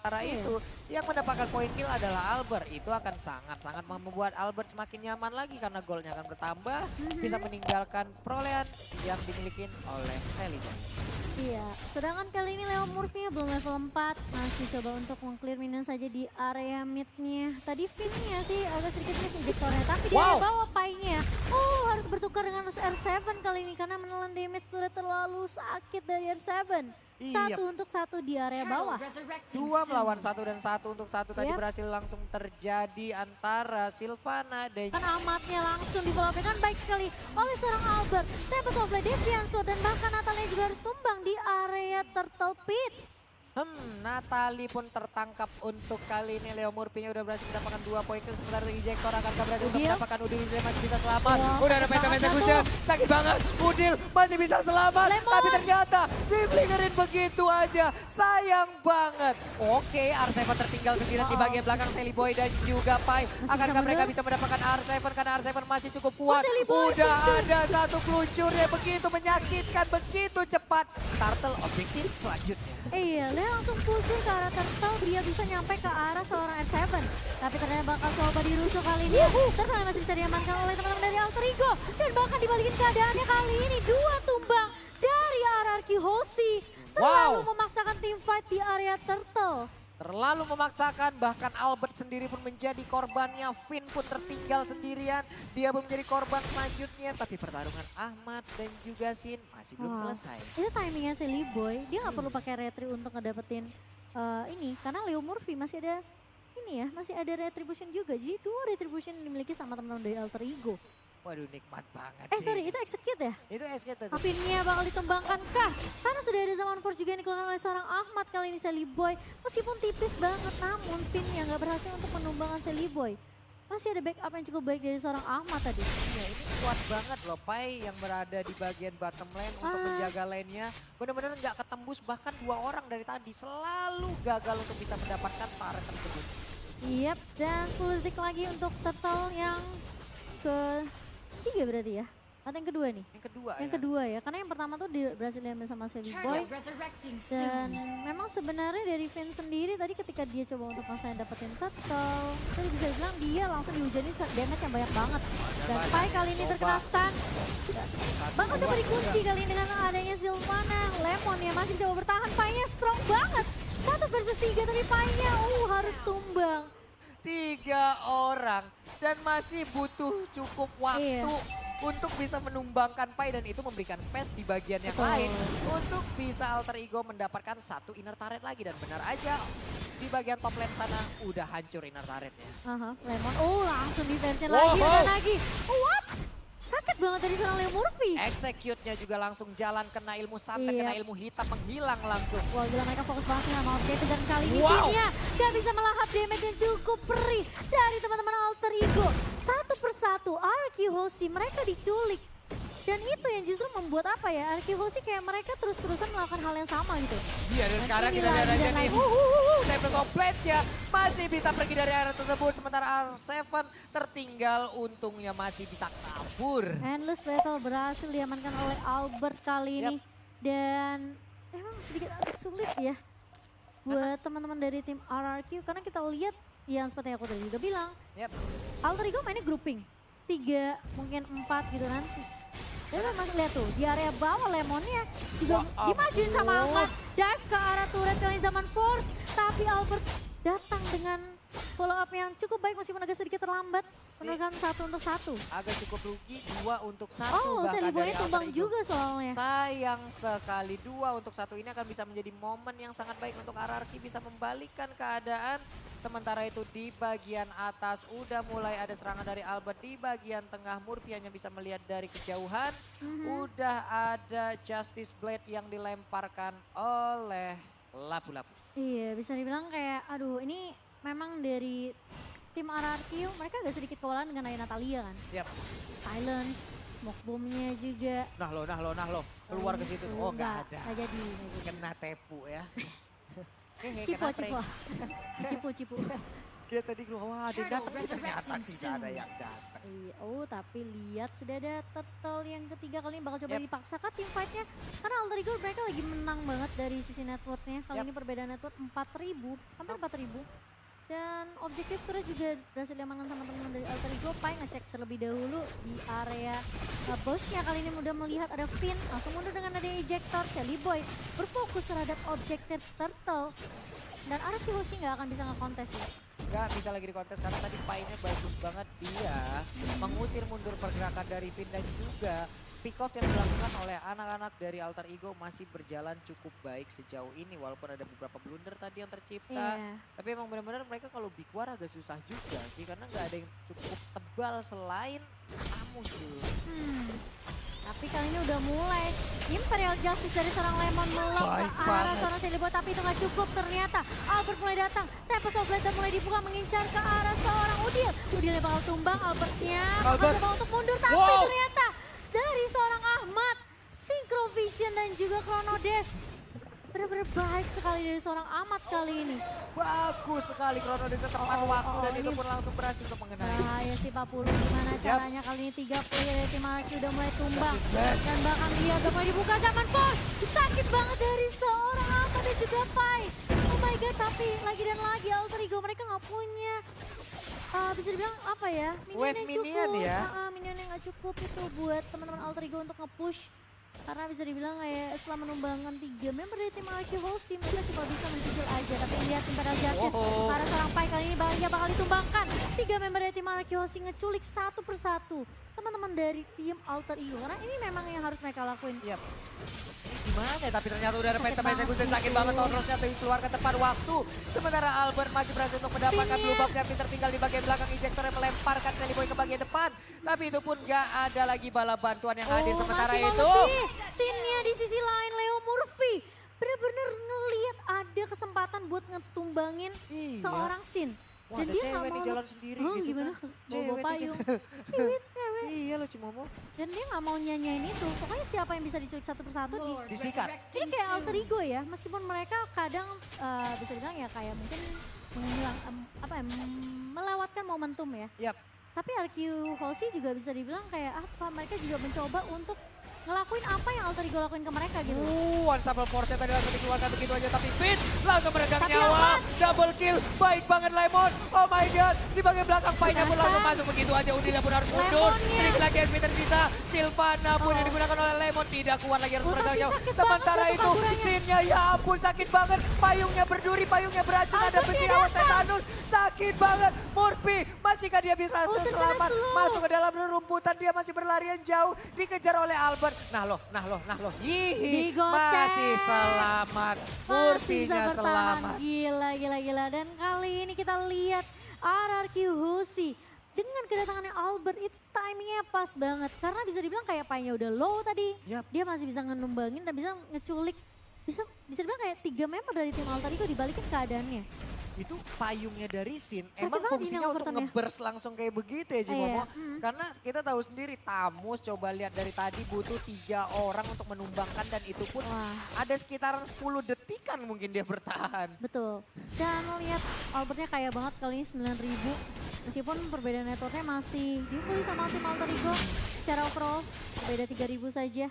Sementara itu yang mendapatkan poin kill adalah Albert. Itu akan sangat-sangat membuat Albert semakin nyaman lagi karena golnya akan bertambah. Bisa meninggalkan perolehan yang dimiliki oleh Sally Boy. Iya, sedangkan kali ini Leo Murphy belum level 4. Masih coba untuk meng-clear minion saja di area mid-nya. Tadi Finn-nya sih agak sedikit miss injektornya. Tapi dia bawa Pai-nya. Oh, harus bertukar dengan R7 kali ini. Karena menelan damage sudah terlalu sakit dari R7. Satu untuk satu di area bawah. 2 melawan 1 dan 1 untuk 1 tadi berhasil langsung terjadi antara Sylvana dan kan Ahmadnya langsung diperlakukan baik sekali oleh seorang Albert. Tempest of Blade, Devianso dan bahkan Natalia juga harus tumbang di area Turtle Pit. Natalie pun tertangkap untuk kali ini. Leo Murphy-nya udah berhasil mendapatkan 2 poin kill. Sementara Ejector akankah berhasil untuk mendapatkan Udil masih bisa selamat. Udah ada penta Gusian, sakit banget. Udil masih bisa selamat. Tapi ternyata diblingerin begitu aja. Sayang banget. Oke, R7 tertinggal sendirian di bagian belakang Sally Boy dan juga Pai. Akankah mereka bisa mendapatkan R7 karena R7 masih cukup kuat. Udah ada satu peluncurnya begitu menyakitkan, begitu cepat. Turtle objektif selanjutnya. Iya, dia langsung puncul ke arah Turtle, dia bisa nyampe ke arah seorang R7. Tapi ternyata bakal coba dirusuh kali ini. Turtle masih bisa diamankan oleh teman-teman dari Alter Ego. Dan bahkan dibalikin keadaannya kali ini. 2 tumbang dari RRQ Hoshi. Terlalu memaksakan tim fight di area Turtle. Terlalu memaksakan, bahkan Albert sendiri pun menjadi korbannya. Finn pun tertinggal sendirian, dia pun menjadi korban selanjutnya. Tapi pertarungan Ahmad dan juga Sin masih belum selesai. Itu timingnya Sally Boy, dia nggak perlu pakai retri untuk ngedapetin ini. Karena Leo Murphy masih ada ini ya, masih ada retribution juga. Jadi 2 retribution yang dimiliki sama teman-teman dari Alter Ego. Waduh, nikmat banget sih. Sorry, itu execute ya? Itu execute. Pinnya bakal ditumbangkan kah? Karena sudah ada Zaman Force juga yang dikeluarkan oleh seorang Ahmad kali ini Sally Boy. Meskipun tipis banget, namun pinnya nggak berhasil untuk menumbangkan Sally Boy. Masih ada backup yang cukup baik dari seorang Ahmad tadi. Ya, ini kuat banget loh, Pai yang berada di bagian bottom lane untuk menjaga lane-nya. Benar-benar nggak ketembus, bahkan 2 orang dari tadi selalu gagal untuk bisa mendapatkan turret tersebut. Yap, dan 10 detik lagi untuk Turtle yang ketiga berarti ya? Atau yang kedua nih? Yang kedua ya, karena yang pertama tuh berhasil diambil sama Sally Boy. Dan memang sebenarnya dari Finn sendiri tadi ketika dia coba untuk maksain dapetin Turtle, tadi bisa bilang dia langsung dihujani damage yang banyak banget. Dan Pai kali ini terkena stun. Bakal coba dikunci kali ini dengan adanya Sylvana. Lemon ya masih coba bertahan, Pai-nya strong banget. 1 versus 3 tapi Pai-nya harus tumbang. 3 orang dan masih butuh cukup waktu untuk bisa menumbangkan Pai, dan itu memberikan space di bagian yang lain untuk bisa Alter Ego mendapatkan 1 inner turret lagi. Dan benar aja di bagian top lane sana udah hancur inner turretnya. Lemon, langsung diversion lagi. What? Sakit banget dari seorang Leo Murphy. Execute-nya juga langsung jalan, kena ilmu santet, kena ilmu hitam, menghilang langsung. Wah, gila mereka fokus banget sama objektif, dan kali ini timnya gak bisa melahap damage yang cukup perih dari teman-teman Alter Ego. 1 persatu, RQ Hoshi mereka diculik. Dan itu yang justru membuat apa ya, RQ Hoshi kayak mereka terus-terusan melakukan hal yang sama gitu. Iya, dan sekarang kita lihat aja nih, Tempest of Blade-nya masih bisa pergi dari area tersebut. Sementara R7 tertinggal, untungnya masih bisa kabur. Endless Battle berhasil diamankan oleh Albert kali ini. Dan emang sedikit agak sulit ya buat teman-teman dari tim RRQ. Karena kita lihat yang seperti yang aku tadi udah bilang, Alter Ego mainnya grouping. 3, mungkin 4 gitu kan. Dan masih lihat tuh, di area bawah Lemonnya juga dimajuin sama Ahmad. Dive ke arah turret kali Zaman Force. Tapi Albert datang dengan follow up yang cukup baik meskipun agak sedikit terlambat. Menurunkan 1 untuk 1. Agak cukup rugi, 2 untuk 1. Sally Boy tumbang juga soalnya. Sayang sekali, 2 untuk 1 ini akan bisa menjadi momen yang sangat baik untuk RRQ bisa membalikan keadaan. Sementara itu di bagian atas udah mulai ada serangan dari Albert. Di bagian tengah Murphy hanya bisa melihat dari kejauhan. Udah ada Justice Blade yang dilemparkan oleh Lapu-Lapu. Iya, bisa dibilang kayak aduh ini memang dari tim RRQ mereka agak sedikit kewalahan dengan Aya Natalia kan. Silence, smoke bomb-nya juga. Nah lo, keluar ke situ. Oh nggak ada. Nggak jadi. Kena tepu ya. Cipu. Dia tadi keluar, wah ada yang datang, ternyata tidak ada yang datang. Iya, tapi lihat sudah ada turtle yang ketiga kali ini bakal coba dipaksakan tim fight-nya. Karena Alter Ego mereka lagi menang banget dari sisi networknya. Kali ini perbedaan network 4.000, hampir 4.000. Dan objektif turret juga berhasil diamankan sama teman-teman dari Alter Ego. Pai ngecek terlebih dahulu di area bosnya. Kali ini udah melihat ada Finn, langsung mundur dengan ada ejector. Shelly Boy berfokus terhadap objektif turtle. Dan Araki Hoshi nggak akan bisa nge-kontes ya. Nggak bisa lagi di kontes karena tadi Pai-nya bagus banget dia mengusir mundur pergerakan dari Finn dan juga pick off yang dilakukan oleh anak-anak dari Alter Ego masih berjalan cukup baik sejauh ini walaupun ada beberapa blunder tadi yang tercipta. Tapi emang benar-benar mereka kalau big war agak susah juga sih karena nggak ada yang cukup tebal selain Samus dulu. Tapi kali ini udah mulai Imperial Justice dari seorang Lemon melok ke arah sana Shelly Boy, tapi itu nggak cukup ternyata. Albert mulai datang, Tempest of Blade mulai dibuka mengincar ke arah seorang Udil. Udilnya bakal tumbang, Albertnya bakal coba untuk mundur, tapi ternyata dari seorang Ahmad, Synchro Vision dan juga Chrono Dash. Benar-benar baik sekali dari seorang Ahmad kali ini. Bagus sekali Chrono Dash tepat waktu dan itu pun langsung berhasil untuk mengenai. Bahaya sih Pak Pulu, gimana caranya kali ini 3 player dari tim Araki udah mulai tumbang. Dan bahkan dia udah mulai dibuka zaman Force. Sakit banget dari seorang Ahmad dan juga Pai. Oh my god, tapi lagi dan lagi Alter Ego mereka nggak punya bisa dibilang apa ya, minion yang cukup. Minion yang nggak cukup itu buat teman-teman Alter Ego untuk nge-push. Karena bisa dibilang kayak setelah menumbangkan 3 member dari tim Araki Hoshi, mereka cuma bisa mencicil aja. Tapi lihat Imperial Justice, para seorang Pai kali ini bakal ditumbangkan. 3 member dari tim Araki Hoshi ngeculik satu persatu teman-teman dari tim Alter Ego. Karena ini memang yang harus mereka lakuin. Gimana ya, tapi ternyata udah ada penta-penta Execution sakit banget Tornosnya tapi keluarkan tepat waktu. Sementara Albert masih berhasil untuk mendapatkan blue buff-nya, Peter tinggal di bagian belakang, ejector yang melemparkan Shelly Boy ke bagian depan. Tapi itu pun gak ada lagi bala bantuan yang hadir sementara itu. Scene-nya di sisi lain Leo Murphy bener-bener ngelihat ada kesempatan buat ngetumbangin seorang Sin. Dan dia nggak mau jalan sendiri gitu gimana? kan. Bawa payung. Iya lo Cimomo. Dan dia nggak mau nyanyain itu. Pokoknya siapa yang bisa diculik satu persatu disikat. Jadi kayak Alter Ego ya. Meskipun mereka kadang bisa dibilang ya kayak mungkin melewatkan momentum ya. Tapi RQ Hoshi juga bisa dibilang kayak mereka juga mencoba untuk ngelakuin apa yang Alter Ego lakuin ke mereka gitu. Unstoppable Force tadi langsung dikeluarkan begitu aja tapi Finn langsung meregang nyawa. Double kill, baik banget Lemon. Oh my god, di bagian belakang Pai-nya pun langsung masuk begitu aja. Udilnya pun harus mundur. Sedikit lagi XP tersisa. Sylvana pun yang digunakan oleh Lemon tidak kuat lagi harus meregang nyawa. Sementara itu Sin-nya ya ampun sakit banget. Payungnya berduri, payungnya beracun, ada besi awas tetanus. Sakit banget. Murphy, masihkah dia bisa selamat? Masuk ke dalam rumputan, dia masih berlarian jauh. Dikejar oleh Albert. Nah loh. Yihi, masih selamat. Murphy-nya selamat. Gila. Dan kali ini kita lihat RRQ Hoshi dengan kedatangannya Albert itu timingnya pas banget. Karena bisa dibilang kayak Pai-nya udah low tadi. Dia masih bisa ngenumbangin dan bisa ngeculik. Bisa dibilang kayak 3 member dari tim Alter Ego dibalikin keadaannya. Itu payungnya dari Sin emang fungsinya untuk nge-burst langsung kayak begitu ya Cimomo. Karena kita tahu sendiri Tamus coba lihat dari tadi butuh 3 orang untuk menumbangkan dan itu pun ada sekitaran 10 detikan mungkin dia bertahan. Betul. Dan lihat Albertnya kaya banget kali ini 9.000. Meskipun perbedaan networknya masih diumpuli sama tim Alter Ego. Secara overall berbeda 3.000 saja.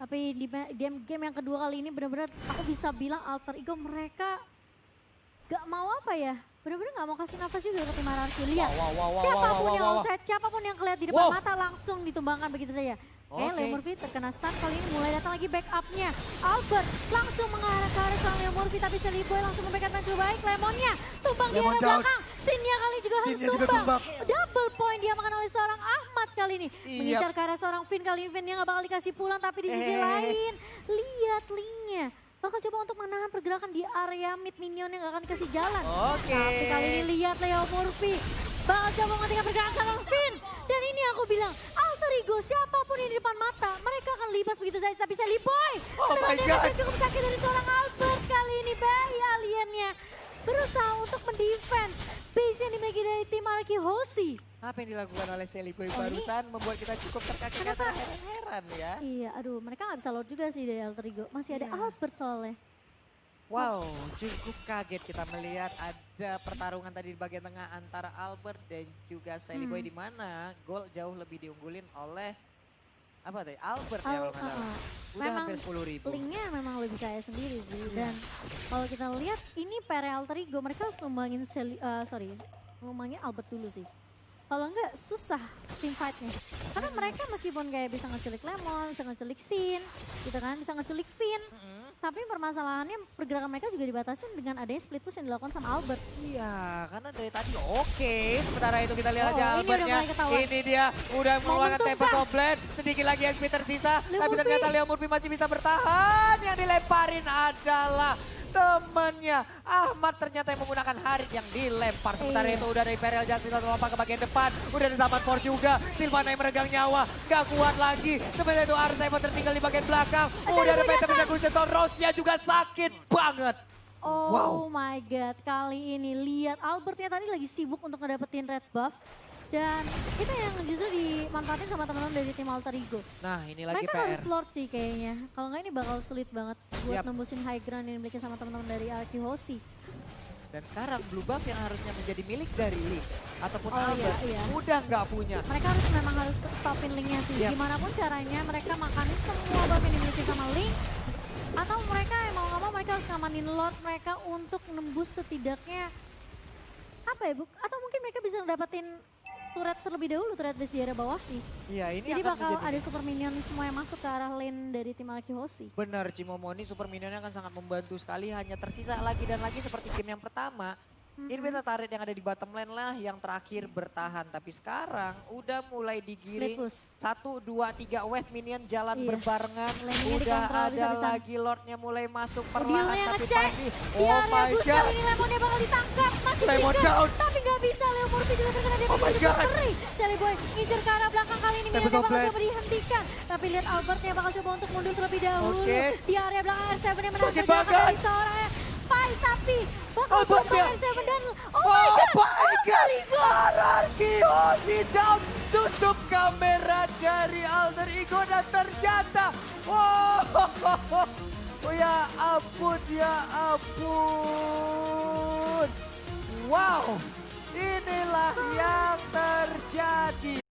Tapi di game yang kedua kali ini benar-benar aku bisa bilang Alter Ego mereka gak mau apa ya, bener-bener gak mau kasih nafas juga ke tim RRQ. Lihat, siapapun yang onside, siapapun yang kelihatan di depan mata langsung ditumbangkan begitu saja. Leo Murphy terkena stun, kali ini mulai datang lagi backupnya. Albert langsung mengarah ke arah seorang Leo Murphy, tapi Shelly Boy langsung memberikan match baik. Lemonnya tumbang di arah belakang, Sin-nya kali juga harus tumbang. Double point dia makan oleh seorang Ahmad kali ini. Mengincar ke arah seorang Finn, kali ini Finn-nya gak bakal dikasih pulang, tapi di sisi lain, lihat linknya. Bakal coba untuk menahan pergerakan di area mid minion yang gak akan dikasih jalan. Tapi kali ini lihat Leo Murphy bakal coba menghentikan pergerakan seorang Finn. Dan ini aku bilang, Alter Ego siapapun yang di depan mata, mereka akan libas begitu saja. Tapi Shelly Boy, cukup sakit dari seorang Albert kali ini. Bayi aliennya berusaha untuk mendefense base yang dimiliki dari tim Araki Hoshi. Apa yang dilakukan oleh Shelly Boy barusan membuat kita cukup terkakit heran-heran ya. Iya, aduh mereka gak bisa load juga sih dari Alter Ego. Masih ada Albert soalnya. Wow, cukup kaget kita melihat ada pertarungan tadi di bagian tengah antara Albert dan juga Sally Boy di mana gol jauh lebih diunggulin oleh apa tadi? Albert ya kalau nggak salah. Udah Memang hampir 10.000. linknya memang lebih kaya sendiri sih. Dan kalau kita lihat ini Pere Alter Ego mereka harus ngembangin ngembangin Albert dulu sih. Kalau enggak susah team fight-nya. Karena mereka meskipun kayak bisa ngeculik Lemon, bisa ngeculik Sin, gitu kan, bisa ngeculik Finn. Tapi permasalahannya pergerakan mereka juga dibatasin dengan adanya split push yang dilakukan sama Albert. Iya, karena dari tadi oke. Sementara itu kita lihat aja ini udah Albertnya. mulai ketahuan. Ini dia udah mengeluarkan Momentum Tempest kah? of Blade. Sedikit lagi XP tersisa. Leo Tapi Murphy. ternyata Leo Murphy masih bisa bertahan. Yang dilemparin adalah temannya. Ahmad ternyata yang menggunakan Harit yang dilempar. Sementara itu udah dari Perel Jackson lompat ke bagian depan. Udah ada Zaman Force juga. Silvana yang meregang nyawa. Gak kuat lagi. Sementara itu Arsaimon tertinggal di bagian belakang. Udah ada Penta bisa Guseton. Rosnya juga sakit banget. Oh my god, kali ini lihat Albertnya tadi lagi sibuk untuk ngedapetin red buff. Dan itu yang justru dimanfaatin sama teman-teman dari tim Alter Ego. Nah ini lagi Mereka PR. harus Lord sih kayaknya. Kalau nggak ini bakal sulit banget buat Yap. nembusin high ground yang dimiliki sama teman-teman dari RQ Hoshi. Dan sekarang blue buff yang harusnya menjadi milik dari Link ataupun Oh, Albert iya. udah nggak punya. Mereka memang harus stopin linknya sih. Yap. Gimana pun caranya mereka makanin semua buff yang dimiliki sama Link. Atau mereka mau nggak mau mereka harus ngamanin Lord mereka untuk nembus setidaknya apa ya Bu? Atau mungkin mereka bisa dapetin turret terlebih dahulu, turret base di area bawah sih. Iya ini Jadi akan bakal menjadi ada super minion semua yang masuk ke arah lane dari tim Alki Hoshi. benar Cimomoni super minionnya akan sangat membantu sekali. Hanya tersisa lagi dan lagi seperti game yang pertama. Ini beta tarik yang ada di bottom lane lah yang terakhir bertahan. Tapi sekarang udah mulai digiring. Split push. 1, 2, 3 wave minion jalan Iya. berbarengan. Lane-nya Udah dikontrol ada habis-habisan. lagi Lordnya mulai masuk Udilnya perlahan tapi ngecek. pasti. Di Oh area my boost god. kali ini Lemonnya bakal ditangkap. Masih Lemon trigger. down. Tapi nggak bisa, Leo Murphy juga terkena dia. Oh my god. Sally Boy ngincer ke arah belakang kali ini. Tempest Minionnya of bakal Blade. coba dihentikan. Tapi lihat Albertnya bakal coba untuk mundur terlebih dahulu. Oke. Di area belakang R7 yang menang Sakit pergerakan banget. dari seorang Pai. Tapi bakal Albertnya. tutup R7 dan oh Oh my god. my god. Ararki Hoshi down. Tutup kamera dari Alter Ego dan ternyata. Wow. Oh ya ampun, ya ampun. Wow. Inilah yang terjadi.